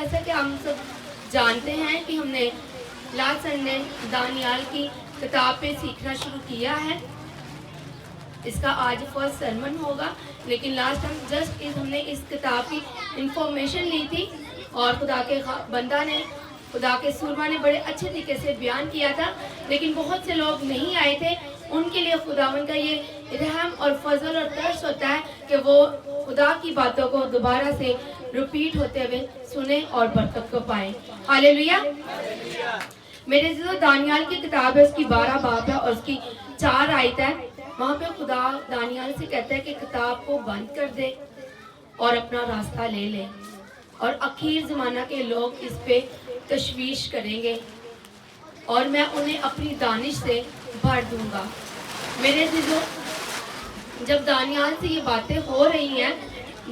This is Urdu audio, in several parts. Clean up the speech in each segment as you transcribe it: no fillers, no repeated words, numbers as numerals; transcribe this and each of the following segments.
جیسا کہ ہم سب جانتے ہیں کہ ہم نے لاسٹ سنڈے دانیال کی کتاب پہ سیکھنا شروع کیا ہے. اس کا آج فرسٹ سرمن ہوگا, لیکن لاسٹ ٹائم جسٹ ہم نے اس کتاب کی انفارمیشن لی تھی اور خدا کے بندہ نے, خدا کے سورما نے بڑے اچھے طریقے سے بیان کیا تھا, لیکن بہت سے لوگ نہیں آئے تھے. ان کے لیے خداوند کا یہ رحم اور فضل اور ترس ہوتا ہے کہ وہ خدا کی باتوں کو دوبارہ سے ریپیٹ ہوتے ہوئے سنیں اور برکت کو پائیں. ہاللیلویا. میرے عزیزو, دانیال کی کتاب ہے, اس کی 12 باب ہے اور اس کی 4 آیت ہے. وہاں پہ خدا دانیال سے کہتا ہے کہ کتاب کو بند کر دے اور اپنا راستہ لے لے, اور اخیر زمانہ کے لوگ اس پہ تشویش کریں گے اور میں انہیں اپنی دانش سے بھر دوں گا. میرے عزیزو, جب دانیال سے یہ باتیں ہو رہی ہیں,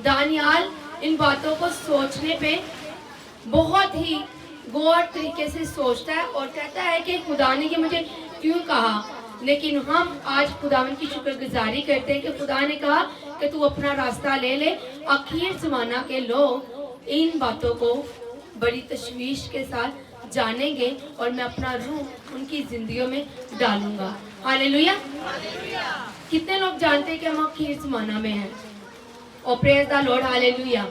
دانیال ان باتوں کو سوچنے پہ بہت ہی غور طریقے سے سوچتا ہے اور کہتا ہے کہ خدا نے یہ مجھے کیوں کہا. لیکن ہم آج خداوند کی شکر گزاری کرتے ہیں کہ خدا نے کہا کہ تو اپنا راستہ لے لے. اخیر زمانہ کے لوگ ان باتوں کو بڑی تشویش کے ساتھ جانیں گے اور میں اپنا روح ان کی زندگیوں میں ڈالوں گا. ہاللیلویا. کتنے لوگ جانتے ہیں کہ ہم اخیر زمانہ میں ہیں؟ اور پریز دا لارڈ. ہاللیلویا.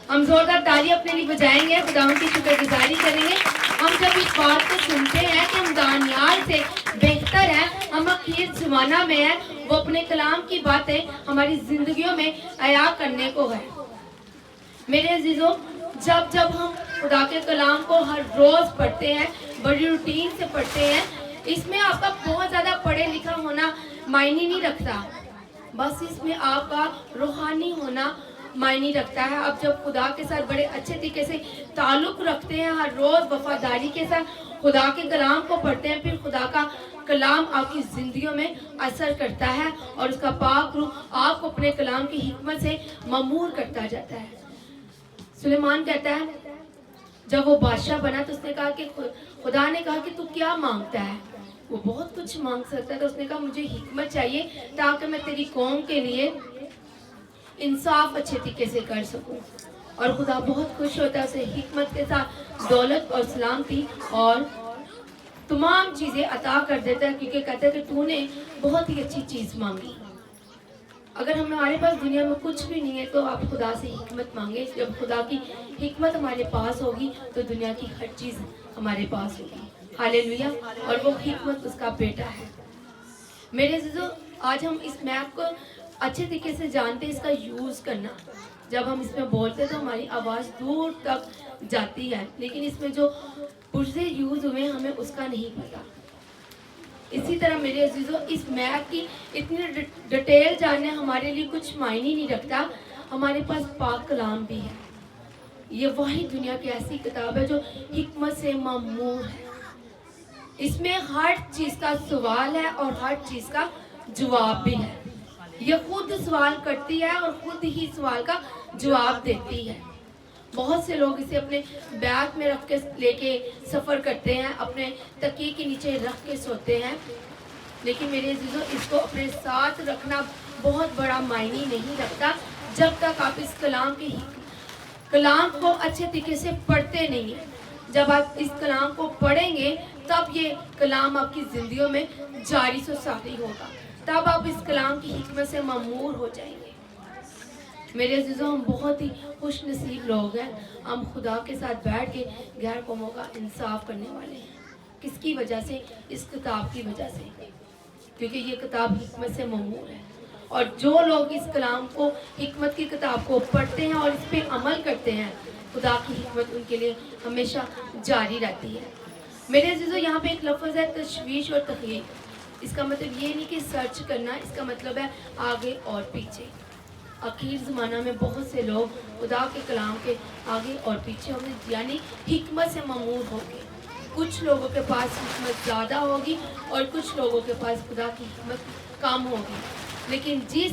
ہم زوردار تالی اپنے لیے بجائیں گے, خداوند کی شکر گزاری کریں گے. ہم جب اس بات کو سنتے ہیں کہ ہم دانیال سے بہتر ہیں, ہم اخیر زمانہ میں ہیں, وہ اپنے کلام کی باتیں ہماری زندگیوں میں عیا کرنے کو ہے. میرے عزیزو, جب ہم خدا کے کلام کو ہر روز پڑھتے ہیں, بڑی روٹین سے پڑھتے ہیں, اس میں آپ کا بہت زیادہ پڑھے لکھا ہونا معنی نہیں رکھتا, بس اس میں آپ کا روحانی ہونا معنی رکھتا ہے. آپ جب خدا کے ساتھ بڑے اچھے طریقے سے تعلق رکھتے ہیں, ہر روز وفاداری کے ساتھ خدا کے کلام کو پڑھتے ہیں, پھر خدا کا کلام آپ کی زندگیوں میں اثر کرتا ہے اور اس کا پاک روح آپ کو اپنے کلام کی حکمت سے مامور کرتا جاتا ہے. سلیمان کہتا ہے جب وہ بادشاہ بنا تو اس نے کہا کہ خدا نے کہا کہ تو کیا مانگتا ہے؟ وہ بہت کچھ مانگ سکتا ہے, تو اس نے کہا مجھے حکمت چاہیے تاکہ میں تیری قوم کے لیے انصاف اچھے طریقے سے کر سکوں. اور خدا بہت خوش ہوتا ہے, اسے حکمت کے ساتھ دولت اور سلامتی اور تمام چیزیں عطا کر دیتا ہے, کیونکہ کہتا ہے کہ تو نے بہت ہی اچھی چیز مانگی. اگر ہمارے پاس دنیا میں کچھ بھی نہیں ہے تو آپ خدا سے حکمت مانگیں. جب خدا کی حکمت ہمارے پاس ہوگی تو دنیا کی ہر چیز ہمارے پاس ہوگی. ہاللیلویا. اور وہ حکمت اس کا بیٹا ہے. میرے عزیزو, آج ہم اس میپ کو اچھے طریقے سے جانتے ہیں, اس کا یوز کرنا. جب ہم اس میں بولتے ہیں تو ہماری آواز دور تک جاتی ہے, لیکن اس میں جو پرزے یوز ہوئے ہمیں اس کا نہیں پتا. اسی طرح میرے عزیزو, اس میپ کی اتنی ڈیٹیل جاننا ہمارے لیے کچھ معنی نہیں رکھتا. ہمارے پاس پاک کلام بھی ہے. یہ وہی دنیا کی ایسی کتاب ہے جو حکمت سے مامور ہے. اس میں ہر چیز کا سوال ہے اور ہر چیز کا جواب بھی ہے. یہ خود سوال کرتی ہے اور خود ہی سوال کا جواب دیتی ہے. بہت سے لوگ اسے اپنے بیگ میں رکھ کے لے کے سفر کرتے ہیں, اپنے تکیے کے نیچے رکھ کے سوتے ہیں, لیکن میرے عزیزو اس کو اپنے ساتھ رکھنا بہت بڑا معنی نہیں رکھتا جب تک آپ اس کلام کو اچھے طریقے سے پڑھتے نہیں ہیں. جب آپ اس کلام کو پڑھیں گے تب یہ کلام آپ کی زندگیوں میں جاری و ساری ہوگا, تب آپ اس کلام کی حکمت سے مامور ہو جائیں گے. میرے عزیزو, ہم بہت ہی خوش نصیب لوگ ہیں. ہم خدا کے ساتھ بیٹھ کے غیر قوموں کا انصاف کرنے والے ہیں. کس کی وجہ سے؟ اس کتاب کی وجہ سے, کیونکہ یہ کتاب حکمت سے مامور ہے. اور جو لوگ اس کلام کو, حکمت کی کتاب کو پڑھتے ہیں اور اس پہ عمل کرتے ہیں, خدا کی حکمت ان کے لیے ہمیشہ جاری رہتی ہے. میرے عزیزو, یہاں پہ ایک لفظ ہے تشویش اور تخیل. اس کا مطلب یہ نہیں کہ سرچ کرنا, اس کا مطلب ہے آگے اور پیچھے. اخیر زمانہ میں بہت سے لوگ خدا کے کلام کے آگے اور پیچھے ہوں گے, یعنی حکمت سے مامور ہوں گے. کچھ لوگوں کے پاس حکمت زیادہ ہوگی اور کچھ لوگوں کے پاس خدا کی حکمت کم ہوگی. لیکن جس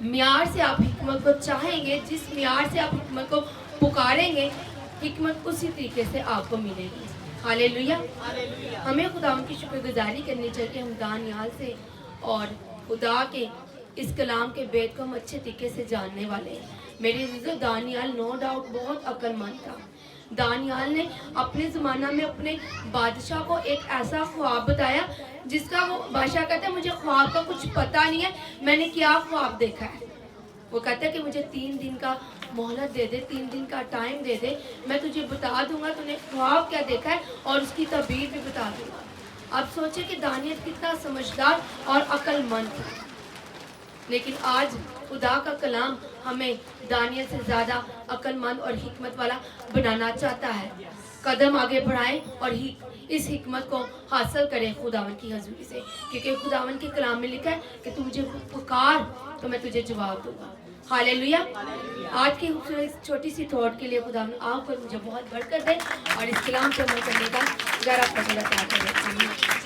معیار سے آپ حکمت کو چاہیں گے, جس معیار سے آپ حکمت کو پکاریں گے, حکمت اسی طریقے سے آپ کو ملے گی. ہاللیلویا. ہمیں خدا کی شکر گزاری کرنی چاہیے. ہم دانیال سے اور خدا کے اس کلام کے بیت کو ہم اچھے طریقے سے جاننے والے ہیں. میرے عزیزو دانیال نو ڈاؤٹ بہت عقل مند تھا. دانیال نے اپنے زمانہ میں اپنے بادشاہ کو ایک ایسا خواب بتایا جس کا وہ بادشاہ کہتا ہے مجھے خواب کا کچھ پتہ نہیں ہے, میں نے کیا خواب دیکھا ہے. وہ کہتا ہے کہ مجھے 3 دن کا مہلت دے دے, 3 دن کا ٹائم دے دے, میں تجھے بتا دوں گا تو نے خواب کیا دیکھا ہے اور اس کی تعبیر بھی بتا دوں گا. اب سوچے کہ دانیال کتنا سمجھدار اور عقل مند تھا. لیکن آج خدا کا کلام ہمیں دانیال سے زیادہ عقل مند اور حکمت والا بنانا چاہتا ہے. قدم آگے بڑھائیں اور اس حکمت کو حاصل کریں خداوند کی حضوری سے, کیونکہ خداوند کے کلام میں لکھا ہے کہ تو مجھے پکار تو میں تجھے جواب دوں گا. ہاللیلویا. آج کی خوبصورت چھوٹی سی تھاٹ کے لیے خداوند آپ کو مجھے بہت برکت دے اور اس کلام کو عمل کرنے کا ذرا فضل عطا کرے. آمین.